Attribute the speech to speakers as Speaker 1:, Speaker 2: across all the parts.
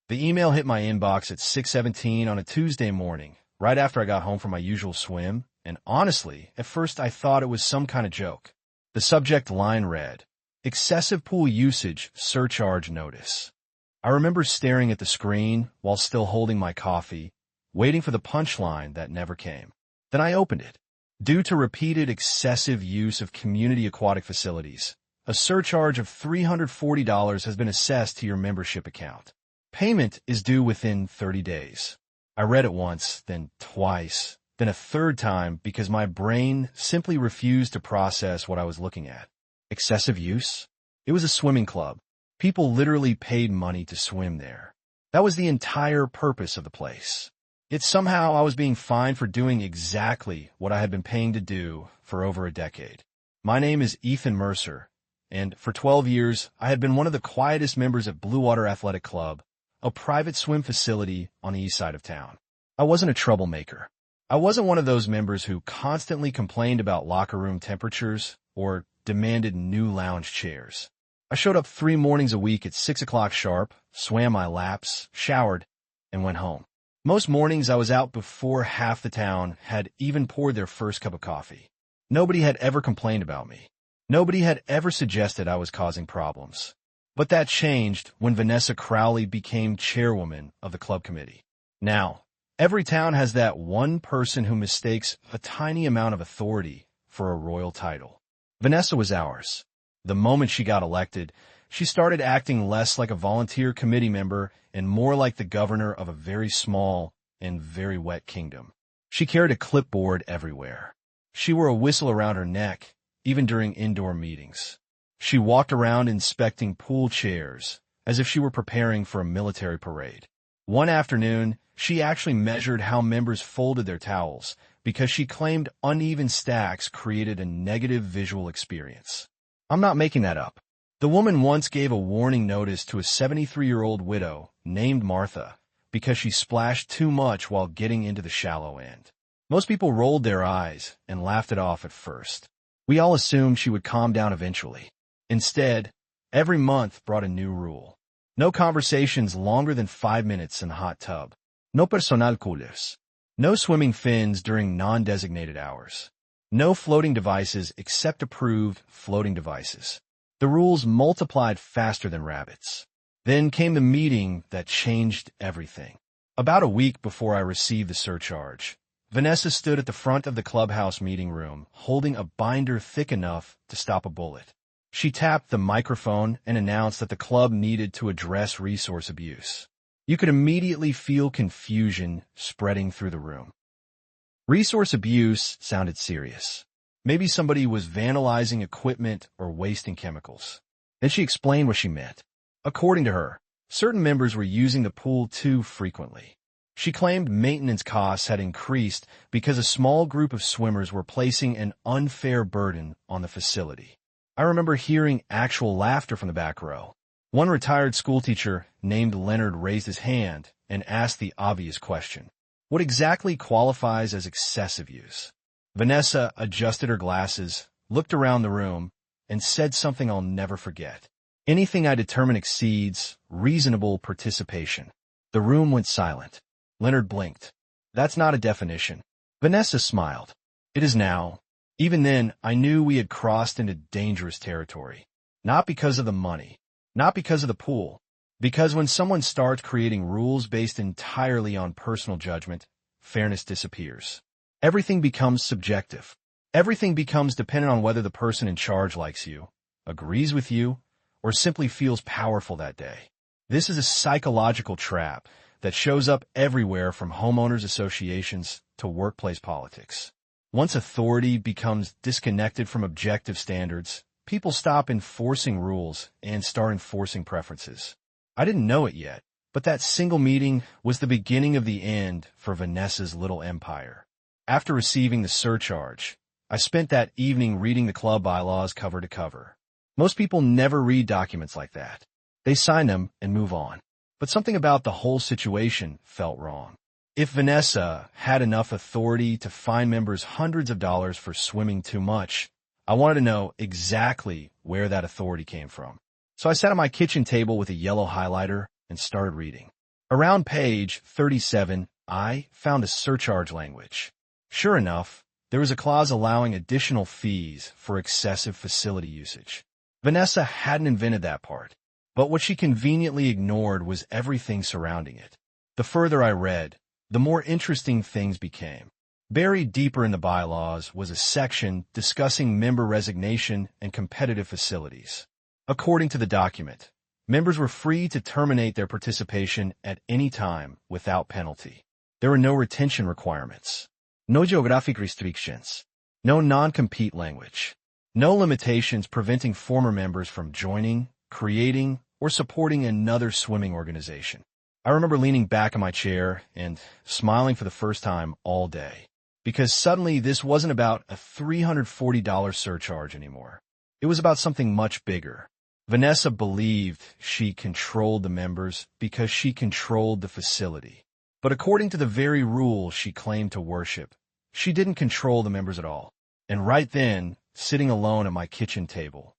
Speaker 1: The email hit my inbox at 6:17 on a Tuesday morning, right after I got home from my usual swim, and honestly, at first I thought it was some kind of joke. The subject line read, "Excessive pool usage surcharge notice." I remember staring at the screen while still holding my coffee, waiting for the punchline that never came. Then I opened it. Due to repeated excessive use of community aquatic facilities, a surcharge of $340 has been assessed to your membership account. Payment is due within 30 days. I read it once, then twice, then a third time because my brain simply refused to process what I was looking at. Excessive use? It was a swimming club. People literally paid money to swim there. That was the entire purpose of the place. Yet somehow I was being fined for doing exactly what I had been paying to do for over a decade. My name is Ethan Mercer, and for 12 years I had been one of the quietest members at Blue Water Athletic Club, a private swim facility on the east side of town. I wasn't a troublemaker. I wasn't one of those members who constantly complained about locker room temperatures or demanded new lounge chairs. I showed up 3 mornings a week at 6 o'clock sharp, swam my laps, showered, and went home. Most mornings I was out before half the town had even poured their first cup of coffee. Nobody had ever complained about me. Nobody had ever suggested I was causing problems. But that changed when Vanessa Crowley became chairwoman of the club committee. Now, every town has that one person who mistakes a tiny amount of authority for a royal title. Vanessa was ours. The moment she got elected, she started acting less like a volunteer committee member and more like the governor of a very small and very wet kingdom. She carried a clipboard everywhere. She wore a whistle around her neck, even during indoor meetings. She walked around inspecting pool chairs as if she were preparing for a military parade. One afternoon, she actually measured how members folded their towels because she claimed uneven stacks created a negative visual experience. I'm not making that up. The woman once gave a warning notice to a 73-year-old widow named Martha because she splashed too much while getting into the shallow end. Most people rolled their eyes and laughed it off at first. We all assumed she would calm down eventually. Instead, every month brought a new rule. No conversations longer than 5 minutes in the hot tub. No personal coolers. No swimming fins during non-designated hours. No floating devices except approved floating devices. The rules multiplied faster than rabbits. Then came the meeting that changed everything. About a week before I received the surcharge, Vanessa stood at the front of the clubhouse meeting room, holding a binder thick enough to stop a bullet. She tapped the microphone and announced that the club needed to address resource abuse. You could immediately feel confusion spreading through the room. Resource abuse sounded serious. Maybe somebody was vandalizing equipment or wasting chemicals. Then she explained what she meant. According to her, certain members were using the pool too frequently. She claimed maintenance costs had increased because a small group of swimmers were placing an unfair burden on the facility. I remember hearing actual laughter from the back row. One retired schoolteacher named Leonard raised his hand and asked the obvious question. What exactly qualifies as excessive use? Vanessa adjusted her glasses, looked around the room, and said something I'll never forget. Anything I determine exceeds reasonable participation. The room went silent. Leonard blinked. That's not a definition. Vanessa smiled. It is now. Even then, I knew we had crossed into dangerous territory. Not because of the money. Not because of the pool. Because when someone starts creating rules based entirely on personal judgment, fairness disappears. Everything becomes subjective. Everything becomes dependent on whether the person in charge likes you, agrees with you, or simply feels powerful that day. This is a psychological trap that shows up everywhere from homeowners associations to workplace politics. Once authority becomes disconnected from objective standards, people stop enforcing rules and start enforcing preferences. I didn't know it yet, but that single meeting was the beginning of the end for Vanessa's little empire. After receiving the surcharge, I spent that evening reading the club bylaws cover to cover. Most people never read documents like that. They sign them and move on. But something about the whole situation felt wrong. If Vanessa had enough authority to fine members hundreds of dollars for swimming too much, I wanted to know exactly where that authority came from. So I sat at my kitchen table with a yellow highlighter and started reading. Around page 37, I found a surcharge language. Sure enough, there was a clause allowing additional fees for excessive facility usage. Vanessa hadn't invented that part, but what she conveniently ignored was everything surrounding it. The further I read, the more interesting things became. Buried deeper in the bylaws was a section discussing member resignation and competitive facilities. According to the document, members were free to terminate their participation at any time without penalty. There were no retention requirements, no geographic restrictions, no non-compete language, no limitations preventing former members from joining, creating, or supporting another swimming organization. I remember leaning back in my chair and smiling for the first time all day, because suddenly this wasn't about a $340 surcharge anymore. It was about something much bigger. Vanessa believed she controlled the members because she controlled the facility. But according to the very rule she claimed to worship, she didn't control the members at all. And right then, sitting alone at my kitchen table,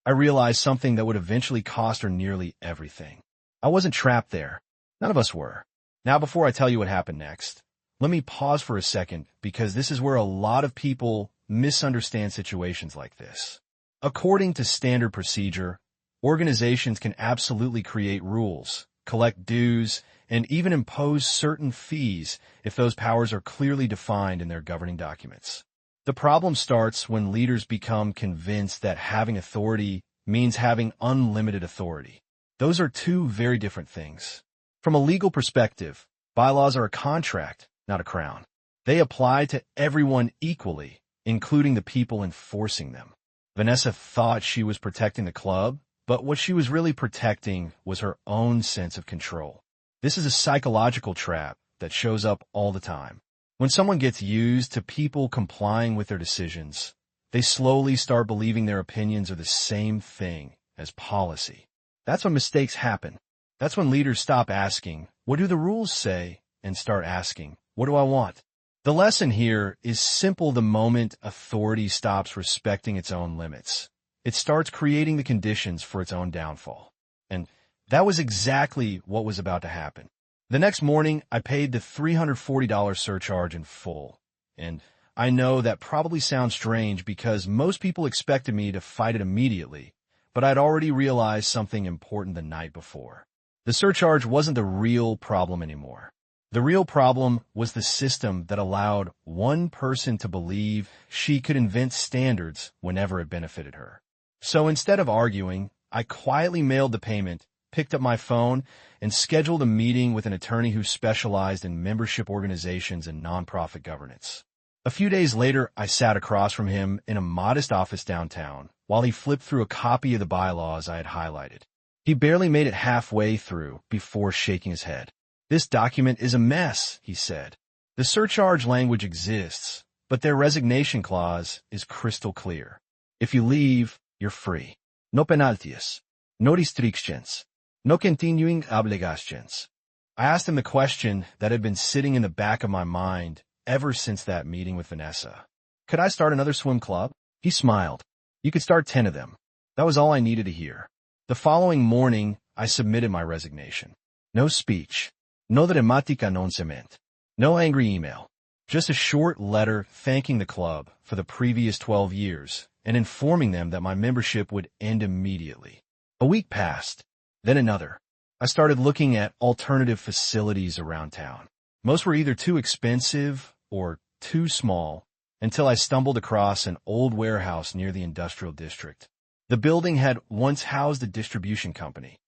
Speaker 1: I realized something that would eventually cost her nearly everything. I wasn't trapped there. None of us were. Now, before I tell you what happened next, let me pause for a second because this is where a lot of people misunderstand situations like this. According to standard procedure, organizations can absolutely create rules, collect dues, and even impose certain fees if those powers are clearly defined in their governing documents. The problem starts when leaders become convinced that having authority means having unlimited authority. Those are two very different things. From a legal perspective, bylaws are a contract, not a crown. They apply to everyone equally, including the people enforcing them. Vanessa thought she was protecting the club, but what she was really protecting was her own sense of control. This is a psychological trap that shows up all the time. When someone gets used to people complying with their decisions, they slowly start believing their opinions are the same thing as policy. That's when mistakes happen. That's when leaders stop asking, "What do the rules say?" and start asking, "What do I want?" The lesson here is simple. The moment authority stops respecting its own limits, it starts creating the conditions for its own downfall. And that was exactly what was about to happen. The next morning, I paid the $340 surcharge in full. And I know that probably sounds strange because most people expected me to fight it immediately, but I'd already realized something important the night before. The surcharge wasn't the real problem anymore. The real problem was the system that allowed one person to believe she could invent standards whenever it benefited her. So instead of arguing, I quietly mailed the payment, picked up my phone, and scheduled a meeting with an attorney who specialized in membership organizations and nonprofit governance. A few days later, I sat across from him in a modest office downtown while he flipped through a copy of the bylaws I had highlighted. He barely made it halfway through before shaking his head. "This document is a mess," he said. "The surcharge language exists, but their resignation clause is crystal clear. If you leave, you're free. No penalties, no restrictions, no continuing obligations." I asked him the question that had been sitting in the back of my mind ever since that meeting with Vanessa. Could I start another swim club? He smiled. "You could start 10 of them." That was all I needed to hear. The following morning, I submitted my resignation. No speech. No dramatica non cement. No angry email. Just a short letter thanking the club for the previous 12 years and informing them that my membership would end immediately. A week passed, then another. I started looking at alternative facilities around town. Most were either too expensive or too small until I stumbled across an old warehouse near the industrial district. The building had once housed a distribution company,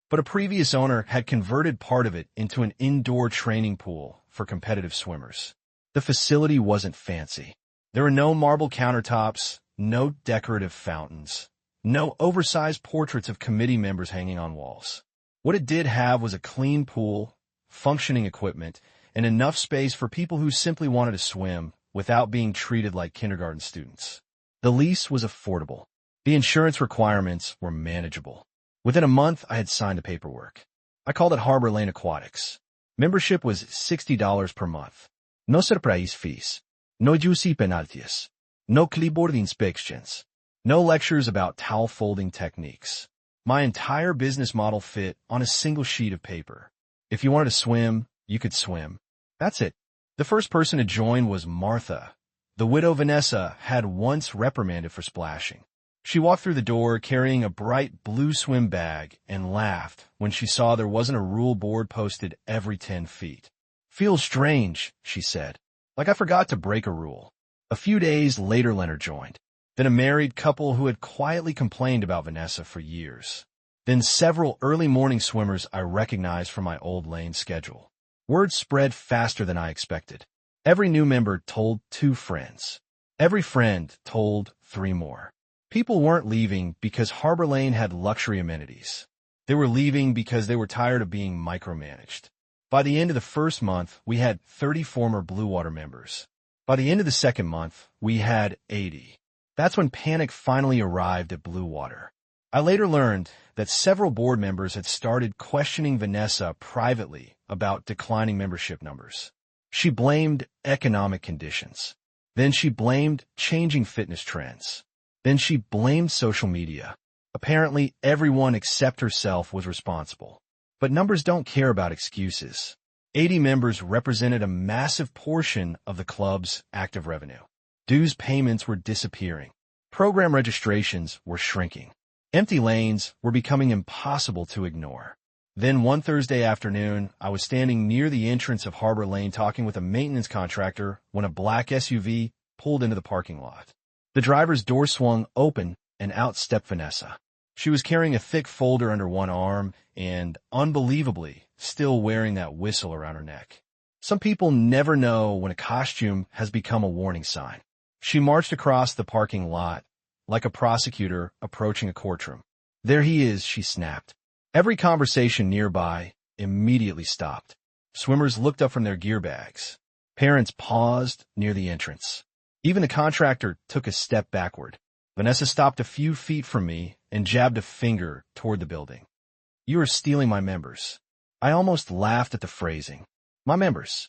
Speaker 1: but a previous owner had converted part of it into an indoor training pool for competitive swimmers. The facility wasn't fancy. There were no marble countertops, no decorative fountains, no oversized portraits of committee members hanging on walls. What it did have was a clean pool, functioning equipment, and enough space for people who simply wanted to swim without being treated like kindergarten students. The lease was affordable. The insurance requirements were manageable. Within a month, I had signed the paperwork. I called it Harbor Lane Aquatics. Membership was $60 per month. No surprise fees. No juicy penalties. No clipboard inspections. No lectures about towel folding techniques. My entire business model fit on a single sheet of paper. If you wanted to swim, you could swim. That's it. The first person to join was Martha. The widow Vanessa had once reprimanded for splashing. She walked through the door carrying a bright blue swim bag and laughed when she saw there wasn't a rule board posted every 10 feet. "Feels strange," she said. "Like I forgot to break a rule." A few days later, Leonard joined. Then a married couple who had quietly complained about Vanessa for years. Then several early morning swimmers I recognized from my old lane schedule. Word spread faster than I expected. Every new member told 2 friends. Every friend told 3 more. People weren't leaving because Harbor Lane had luxury amenities. They were leaving because they were tired of being micromanaged. By the end of the first month, we had 30 former Blue Water members. By the end of the second month, we had 80. That's when panic finally arrived at Blue Water. I later learned that several board members had started questioning Vanessa privately about declining membership numbers. She blamed economic conditions. Then she blamed changing fitness trends. Then she blamed social media. Apparently, everyone except herself was responsible. But numbers don't care about excuses. 80 members represented a massive portion of the club's active revenue. Dues payments were disappearing. Program registrations were shrinking. Empty lanes were becoming impossible to ignore. Then one Thursday afternoon, I was standing near the entrance of Harbor Lane talking with a maintenance contractor when a black SUV pulled into the parking lot. The driver's door swung open and out stepped Vanessa. She was carrying a thick folder under one arm and, unbelievably, still wearing that whistle around her neck. Some people never know when a costume has become a warning sign. She marched across the parking lot like a prosecutor approaching a courtroom. "There he is," she snapped. Every conversation nearby immediately stopped. Swimmers looked up from their gear bags. Parents paused near the entrance. Even the contractor took a step backward. Vanessa stopped a few feet from me and jabbed a finger toward the building. "You are stealing my members." I almost laughed at the phrasing. My members.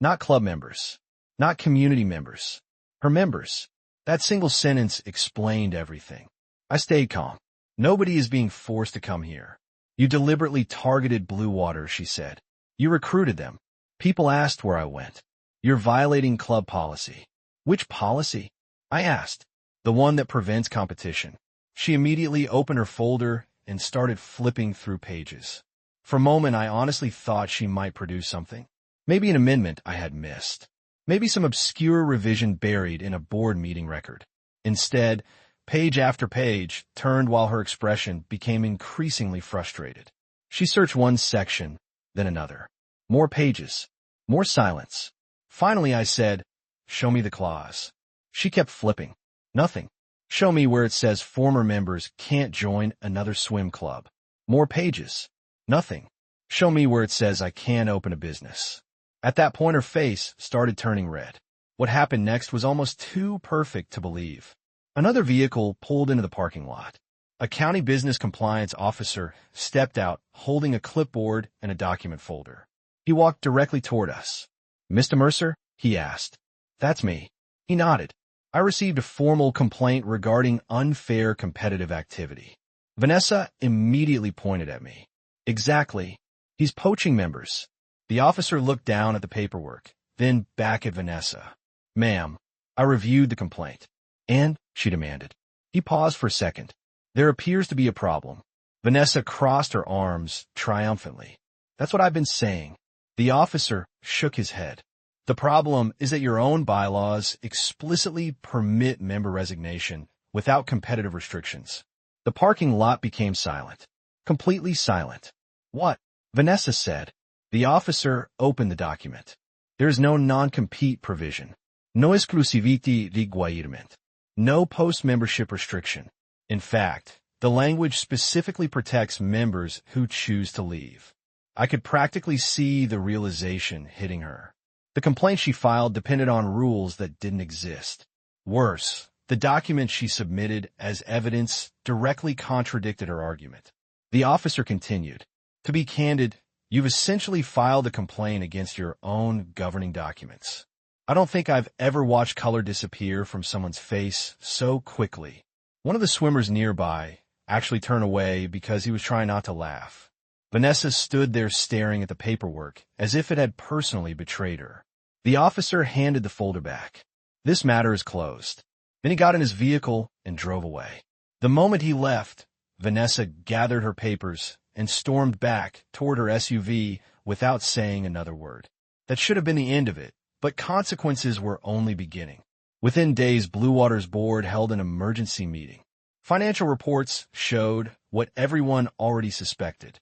Speaker 1: Not club members. Not community members. Her members. That single sentence explained everything. I stayed calm. "Nobody is being forced to come here. You deliberately targeted Blue Water," she said. "You recruited them. People asked where I went. You're violating club policy." "Which policy?" I asked. "The one that prevents competition." She immediately opened her folder and started flipping through pages. For a moment, I honestly thought she might produce something. Maybe an amendment I had missed. Maybe some obscure revision buried in a board meeting record. Instead, page after page turned while her expression became increasingly frustrated. She searched one section, then another. More pages. More silence. Finally, I said, "Show me the clause." She kept flipping. "Nothing." "Show me where it says former members can't join another swim club." More pages. "Nothing." "Show me where it says I can open a business." At that point, her face started turning red. What happened next was almost too perfect to believe. Another vehicle pulled into the parking lot. A county business compliance officer stepped out holding a clipboard and a document folder. He walked directly toward us. "Mr. Mercer?" he asked. "That's me." He nodded. "I received a formal complaint regarding unfair competitive activity." Vanessa immediately pointed at me. "Exactly. He's poaching members." The officer looked down at the paperwork, then back at Vanessa. "Ma'am, I reviewed the complaint." "And?" she demanded. He paused for a second. "There appears to be a problem." Vanessa crossed her arms triumphantly. "That's what I've been saying." The officer shook his head. "The problem is that your own bylaws explicitly permit member resignation without competitive restrictions." The parking lot became silent. Completely silent. "What?" Vanessa said. The officer opened the document. "There is no non-compete provision. No exclusivity requirement. No post-membership restriction. In fact, the language specifically protects members who choose to leave." I could practically see the realization hitting her. The complaint she filed depended on rules that didn't exist. Worse, the document she submitted as evidence directly contradicted her argument. The officer continued, "To be candid, you've essentially filed a complaint against your own governing documents." I don't think I've ever watched color disappear from someone's face so quickly. One of the swimmers nearby, actually turn away because he was trying not to laugh. Vanessa stood there staring at the paperwork as if it had personally betrayed her. The officer handed the folder back. "This matter is closed." Then he got in his vehicle and drove away. The moment he left, Vanessa gathered her papers and stormed back toward her SUV without saying another word. That should have been the end of it, but consequences were only beginning. Within days, Blue Water's board held an emergency meeting. Financial reports showed what everyone already suspected.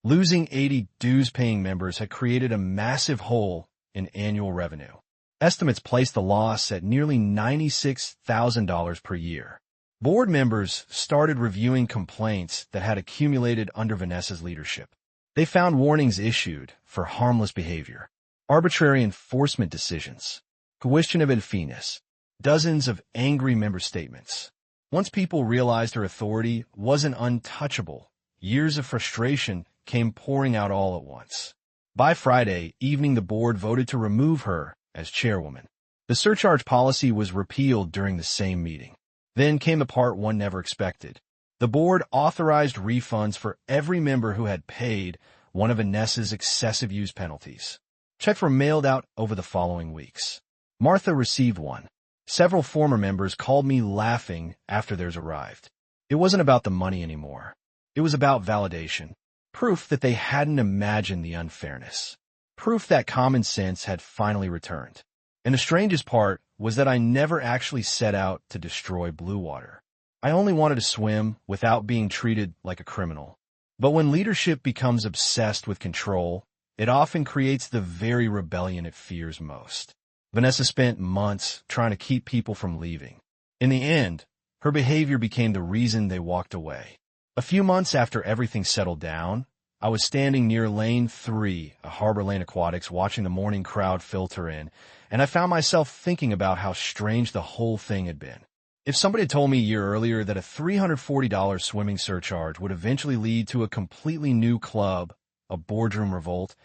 Speaker 1: Losing 80 dues-paying members had created a massive hole in annual revenue. Estimates placed the loss at nearly $96,000 per year. Board members started reviewing complaints that had accumulated under Vanessa's leadership. They found warnings issued for harmless behavior, arbitrary enforcement decisions, questionable fees, dozens of angry member statements. Once people realized her authority wasn't untouchable, years of frustration came pouring out all at once. By Friday evening, the board voted to remove her as chairwoman. The surcharge policy was repealed during the same meeting. Then came the part one never expected. The board authorized refunds for every member who had paid one of Vanessa's excessive use penalties. Checks were mailed out over the following weeks. Martha received one. Several former members called me laughing after theirs arrived. It wasn't about the money anymore. It was about validation. Proof that they hadn't imagined the unfairness. Proof that common sense had finally returned. And the strangest part was that I never actually set out to destroy Blue Water. I only wanted to swim without being treated like a criminal. But when leadership becomes obsessed with control, it often creates the very rebellion it fears most. Vanessa spent months trying to keep people from leaving. In the end, her behavior became the reason they walked away. A few months after everything settled down, I was standing near Lane 3 at Harbor Lane Aquatics watching the morning crowd filter in, and I found myself thinking about how strange the whole thing had been. If somebody had told me a year earlier that a $340 swimming surcharge would eventually lead to a completely new club, a boardroom revolt,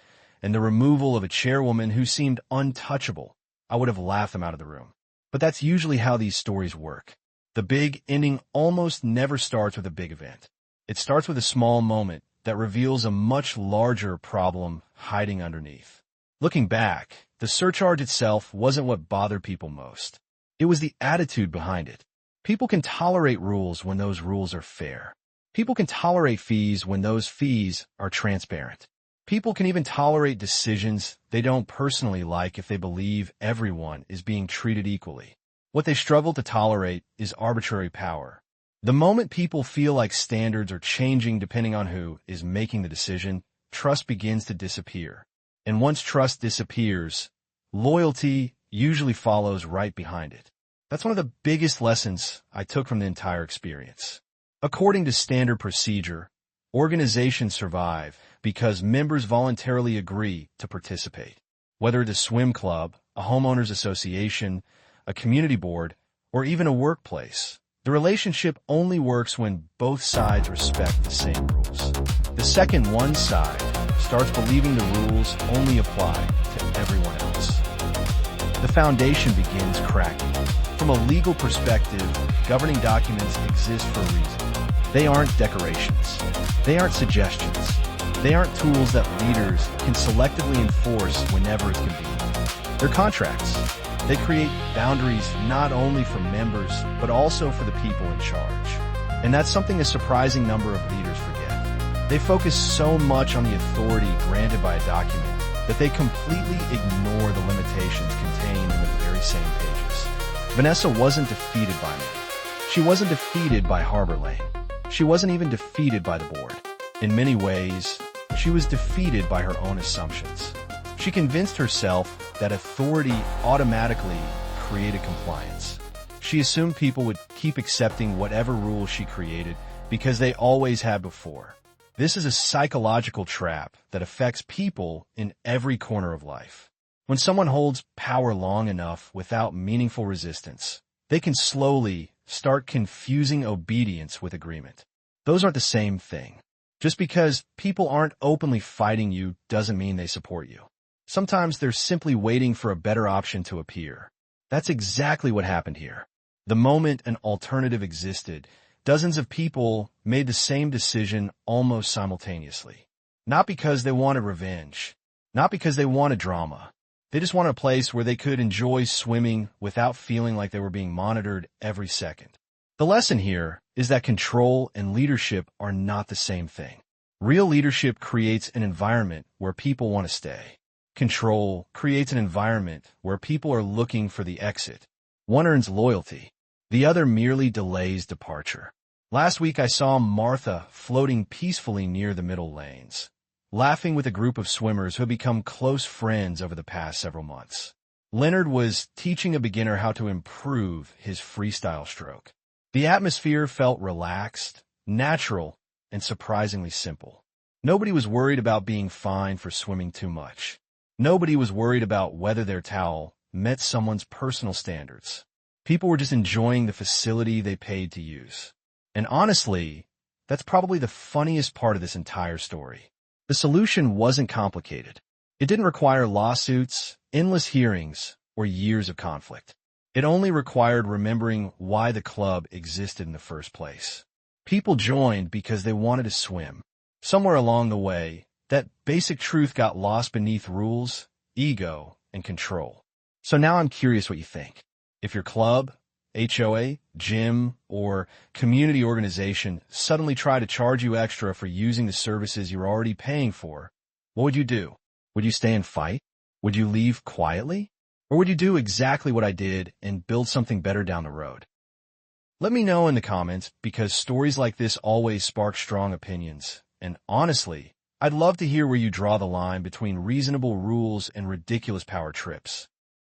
Speaker 1: and the removal of a chairwoman who seemed untouchable, I would have laughed them out of the room. But that's usually how these stories work. The big ending almost never starts with a big event. It starts with a small moment that reveals a much larger problem hiding underneath. Looking back, the surcharge itself wasn't what bothered people most. It was the attitude behind it. People can tolerate rules when those rules are fair. People can tolerate fees when those fees are transparent. People can even tolerate decisions they don't personally like if they believe everyone is being treated equally. What they struggle to tolerate is arbitrary power. The moment people feel like standards are changing depending on who is making the decision, trust begins to disappear. And once trust disappears, loyalty usually follows right behind it. That's one of the biggest lessons I took from the entire experience. According to standard procedure, organizations survive because members voluntarily agree to participate. Whether it's a swim club, a homeowners association, a community board, or even a workplace, the relationship only works when both sides respect the same rules. The second one side starts believing the rules only apply to everyone else, the foundation begins cracking. From a legal perspective, governing documents exist for a reason. They aren't decorations. They aren't suggestions. They aren't tools that leaders can selectively enforce whenever it's convenient. They're contracts. They create boundaries not only for members, but also for the people in charge. And that's something a surprising number of leaders forget. They focus so much on the authority granted by a document that they completely ignore the limitations contained in the very same pages. Vanessa wasn't defeated by me. She wasn't defeated by Harbor Lane. She wasn't even defeated by the board. In many ways, she was defeated by her own assumptions. She convinced herself that authority automatically created compliance. She assumed people would keep accepting whatever rules she created because they always had before. This is a psychological trap that affects people in every corner of life. When someone holds power long enough without meaningful resistance, they can slowly start confusing obedience with agreement. Those aren't the same thing. Just because people aren't openly fighting you doesn't mean they support you. Sometimes they're simply waiting for a better option to appear. That's exactly what happened here. The moment an alternative existed, Dozens of people made the same decision almost simultaneously. Not because they wanted revenge, not because they wanted drama. They just wanted a place where they could enjoy swimming without feeling like they were being monitored every second. The lesson here is that control and leadership are not the same thing. Real leadership creates an environment where people want to stay. Control creates an environment where people are looking for the exit. One earns loyalty, the other merely delays departure. Last week I saw Martha floating peacefully near the middle lanes, laughing with a group of swimmers who had become close friends over the past several months. Leonard was teaching a beginner how to improve his freestyle stroke. The atmosphere felt relaxed, natural, and surprisingly simple. Nobody was worried about being fined for swimming too much. Nobody was worried about whether their towel met someone's personal standards. People were just enjoying the facility they paid to use. And honestly, that's probably the funniest part of this entire story. The solution wasn't complicated. It didn't require lawsuits, endless hearings, or years of conflict. It only required remembering why the club existed in the first place. People joined because they wanted to swim. Somewhere along the way, that basic truth got lost beneath rules, ego, and control. So now I'm curious what you think. If your club, HOA, gym, or community organization suddenly try to charge you extra for using the services you're already paying for, what would you do? Would you stay and fight? Would you leave quietly? Or would you do exactly what I did and build something better down the road? Let me know in the comments, because stories like this always spark strong opinions. And honestly, I'd love to hear where you draw the line between reasonable rules and ridiculous power trips.